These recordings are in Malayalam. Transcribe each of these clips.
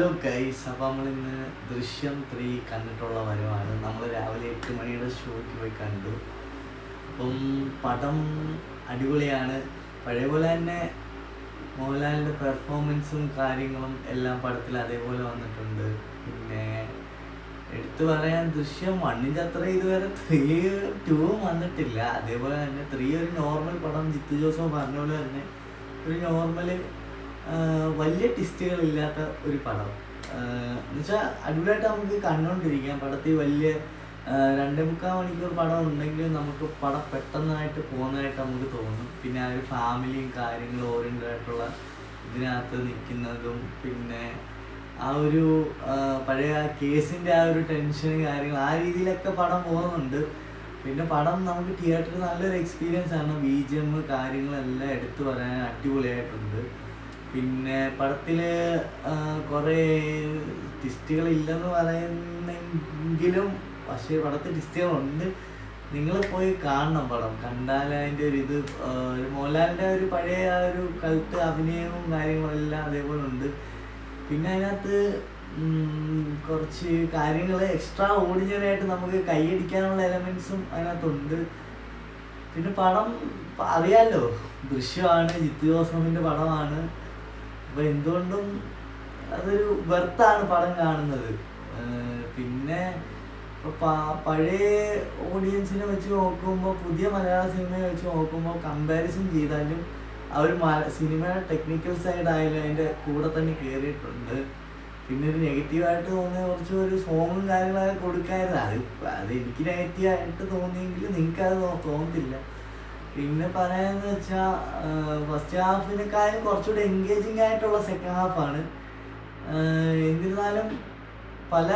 ഹലോ ഗൈസ്, അപ്പോൾ നമ്മളിന്ന് ദൃശ്യം 3 കണ്ടിട്ടുള്ള വരവാണ്. നമ്മൾ രാവിലെ 8 മണിയുടെ ഷോയ്ക്ക് പോയി കണ്ടു. അപ്പം പടം അടിപൊളിയാണ്. പഴയ പോലെ തന്നെ മോഹൻലാലിൻ്റെ പെർഫോമൻസും കാര്യങ്ങളും എല്ലാം പടത്തിൽ അതേപോലെ വന്നിട്ടുണ്ട്. പിന്നെ എടുത്തു പറയാൻ ദൃശ്യം 1-ൻ്റെ അത്ര ഇതുവരെ 3-2 വന്നിട്ടില്ല. അതേപോലെ തന്നെ 3 ഒരു നോർമൽ പടം. ജിത്തു ജോസഫ് പറഞ്ഞ പോലെ തന്നെ ഒരു നോർമൽ വലിയ ട്വിസ്റ്റുകളില്ലാത്ത ഒരു പടം. എന്നുവെച്ചാൽ അടിപൊളിയായിട്ട് നമുക്ക് കണ്ടുകൊണ്ടിരിക്കാം. പടത്തിൽ വലിയ 2.25 മണിക്കൂർ പടം ഉണ്ടെങ്കിലും നമുക്ക് പടം പെട്ടെന്നായിട്ട് പോകുന്നതായിട്ട് നമുക്ക് തോന്നും. പിന്നെ ആ ഒരു ഫാമിലിയും കാര്യങ്ങളും ഓറിയൻറ്റഡ് ആയിട്ടുള്ള ഇതിനകത്ത് നിൽക്കുന്നതും പിന്നെ ആ ഒരു പഴയ കേസിൻ്റെ ആ ഒരു ടെൻഷനും കാര്യങ്ങൾ ആ രീതിയിലൊക്കെ പടം പോകുന്നുണ്ട്. പിന്നെ പടം നമുക്ക് തിയേറ്ററിൽ നല്ലൊരു എക്സ്പീരിയൻസ് ആണ്. BGM കാര്യങ്ങളെല്ലാം എടുത്തു പറയാൻ അടിപൊളിയായിട്ടുണ്ട്. പിന്നെ പടത്തിൽ കുറേ ട്വിസ്റ്റുകളില്ലെന്ന് പറയുന്നെങ്കിലും പക്ഷേ പടത്തിൽ ട്വിസ്റ്റുകളുണ്ട്. നിങ്ങൾ പോയി കാണണം. പടം കണ്ടാൽ അതിൻ്റെ ഒരു ഇത് മോഹൻലാലിൻ്റെ ഒരു പഴയ ആ ഒരു കൾട്ട് അഭിനയവും കാര്യങ്ങളെല്ലാം അതേപോലെ ഉണ്ട്. പിന്നെ അതിനകത്ത് കുറച്ച് കാര്യങ്ങൾ എക്സ്ട്രാ ഓർഡിനറിയായിട്ട് നമുക്ക് കൈയടിക്കാനുള്ള എലമെൻസും അതിനകത്തുണ്ട്. പിന്നെ പടം അറിയാമല്ലോ, ദൃശ്യമാണ്, ജിത്തു ജോസഫിൻ്റെ പടമാണ്. അപ്പോൾ എന്തുകൊണ്ടും അതൊരു വെർത്താണ് പടം കാണുന്നത്. പിന്നെ പഴയ ഓഡിയൻസിനെ വെച്ച് നോക്കുമ്പോൾ പുതിയ മലയാള സിനിമയെ വെച്ച് നോക്കുമ്പോൾ കമ്പാരിസൺ ചെയ്താലും ആ ഒരു സിനിമയുടെ ടെക്നിക്കൽ സൈഡ് ആയാലും അതിൻ്റെ കൂടെ തന്നെ കയറിയിട്ടുണ്ട്. പിന്നെ ഒരു നെഗറ്റീവായിട്ട് തോന്നിയ കുറച്ച് ഒരു സോങ്ങും കാര്യങ്ങളൊക്കെ കൊടുക്കായിരുന്നു. അത് എനിക്ക് നെഗറ്റീവായിട്ട് തോന്നിയെങ്കിൽ നിങ്ങൾക്കത് തോന്നത്തില്ല. പിന്നെ പറയാന്ന് വെച്ചാൽ ഫസ്റ്റ് ഹാഫിനെക്കാളും കുറച്ചുകൂടി എൻഗേജിങ് ആയിട്ടുള്ള സെക്കൻഡ് ഹാഫാണ്. എന്നിരുന്നാലും പല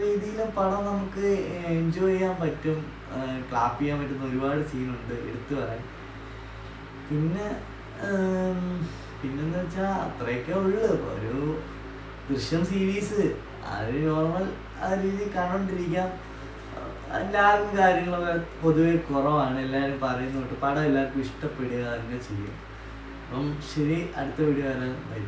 രീതിയിലും പടം നമുക്ക് എൻജോയ് ചെയ്യാൻ പറ്റും. ക്ലാപ്പ് ചെയ്യാൻ പറ്റുന്ന ഒരുപാട് സീനുണ്ട് എടുത്തു പറയാൻ. പിന്നെന്ന് വെച്ചാൽ അത്രയൊക്കെ ഉള്ളു. ഒരു ദൃശ്യം സീരീസ് ആ ഒരു നോർമൽ ആ രീതിയിൽ കണ്ടോണ്ടിരിക്കാം. ലാഗും കാര്യങ്ങളൊക്കെ പൊതുവെ കുറവാണ്. എല്ലാവരും പറയുന്നുണ്ട് പടം എല്ലാവർക്കും ഇഷ്ടപ്പെടുക തന്നെ ചെയ്യും. അപ്പം ശരി, അടുത്ത വീഡിയോ വരാൻ ബൈ.